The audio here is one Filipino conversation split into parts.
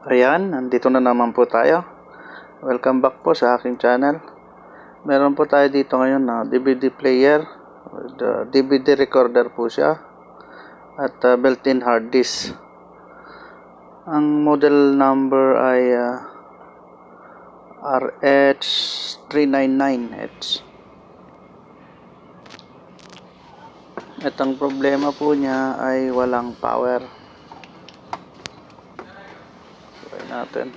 Ayan, nandito na naman po tayo. Welcome back po sa aking channel. Meron po tayo dito ngayon na DVD player, DVD recorder po siya, at built-in hard disk. Ang model number ay RH399H. At ang problema po niya ay walang power. Try natin.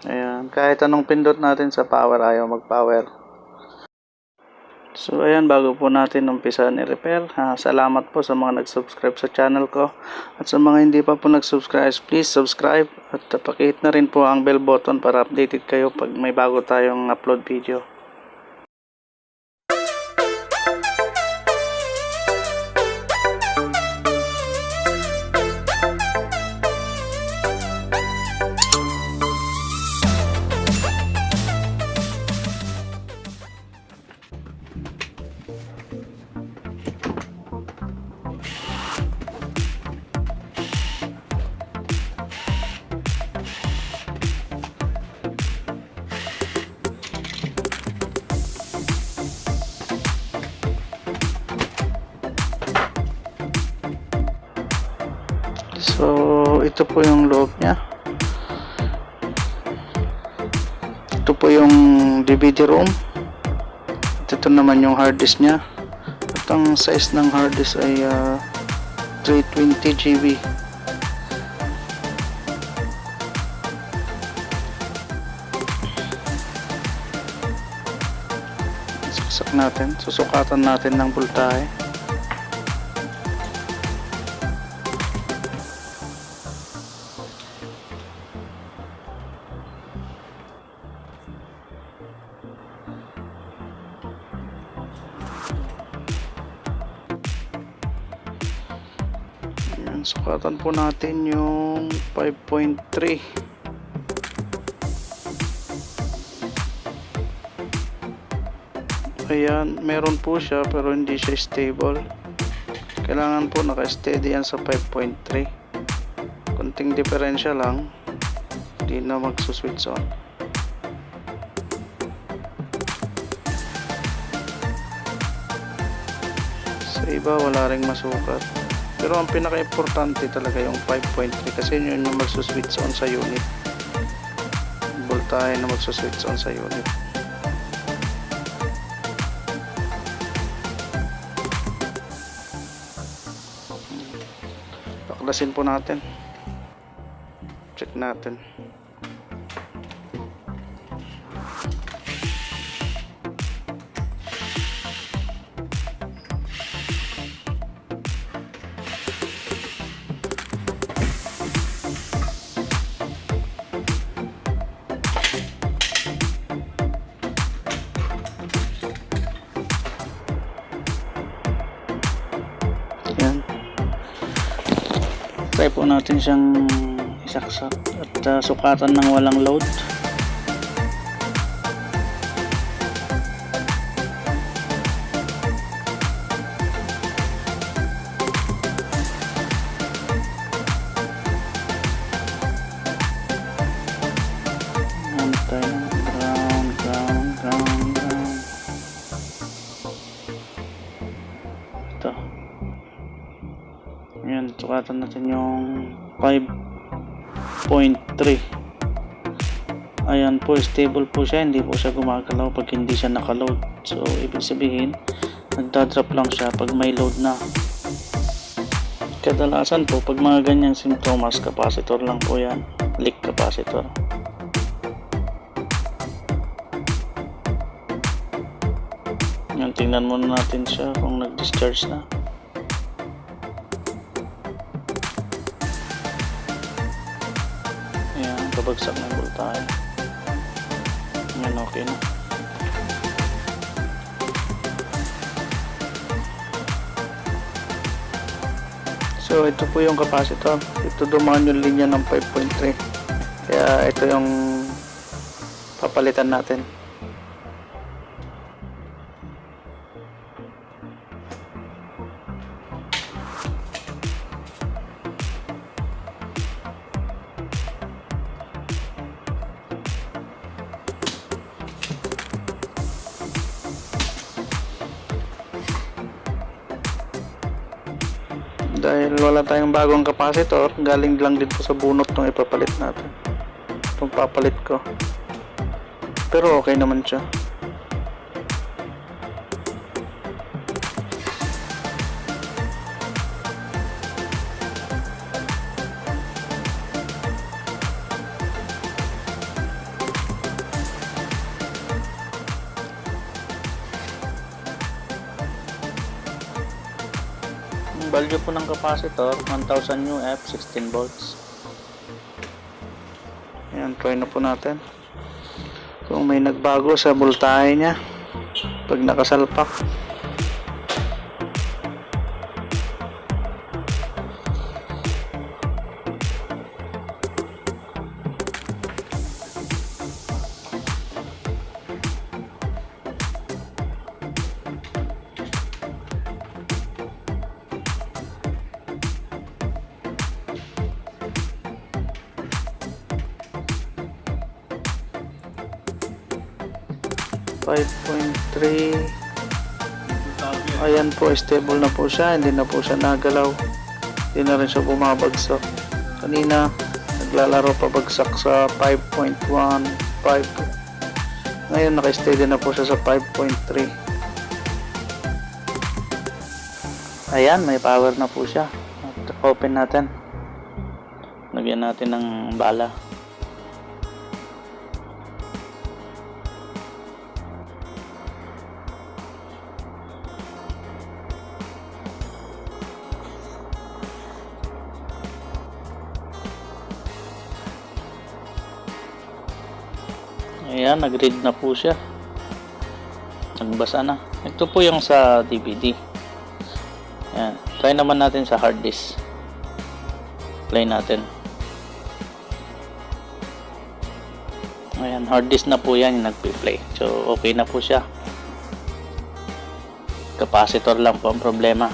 Ayan, kahit anong pindot natin sa power, ayaw mag-power. So ayan, bago po natin umpisa ni-repair, salamat po sa mga nag-subscribe sa channel ko. At sa mga hindi pa po nag-subscribe, please subscribe at pakihit na rin po ang bell button para updated kayo pag may bago tayong upload video. So, ito po yung loob niya. Ito po yung DVD room. At ito naman yung hard disk niya. At ang size ng hard disk ay 320 GB. Saksak natin. Susukatan natin ng voltahe. Sukatan po natin yung 5.3. Ayan, meron po siya pero hindi siya stable. Kailangan po naka-steady yan sa 5.3. Konting diferensya lang, hindi na magsuswitch on. Sa iba wala ring masukat. Pero ang pinaka-importante talaga yung 5.3 kasi yun yung magsuswitch on sa unit. Voltahe na magsuswitch on sa unit. Baklasin po natin. Check natin. Try po natin siyang isaksak at sukatan ng walang load. Antay ng ground. Ito. Ayan, sukatan natin yung 5.3. Ayan po, stable po siya, hindi po siya gumagalaw pag hindi siya nakaload. So, ibig sabihin, nagdadrop lang siya pag may load na. Kadalasan po, pag mga ganyang simptomas, capacitor lang po yan. Leak capacitor. Ayan, tingnan muna natin siya kung nag-discharge na. Ayan, kabagsak ng voltahe. Ayan, okay na. So, ito po yung capacitor. Ito dumaan yung linya ng 5.3. Kaya ito yung papalitan natin. Dahil wala tayong bagong capacitor, galing lang din po sa bunot nung ipapalit natin. Itong papalit ko. Pero okay naman siya. Value po ng capacitor 1000 UF 16 volts. Ayan, try na po natin kung may nagbago sa voltahe nya pag nakasalpak. .3. Ayan po, stable na po siya, hindi na po siya nagalaw, hindi na rin siya bumabagsak. Kanina naglalaro pabagsak sa 5.15, ngayon naka-steady na po siya sa 5.3. Ayan, may power na po siya. Open natin, lagyan natin ng bala. Ayan, nag-read na po siya. Nagbasa na. Ito po yung sa DVD. Ayan. Try naman natin sa hard disk. Play natin. Ayan, hard disk na po yan yung nagpi-play. So, okay na po siya. Capacitor lang po ang problema.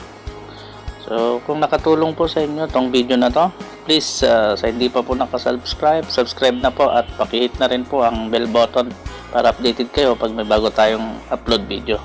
So, kung nakatulong po sa inyo tong video na to, please, sa hindi pa po nakasubscribe, subscribe na po at pakihit na rin po ang bell button para updated kayo pag may bago tayong upload video.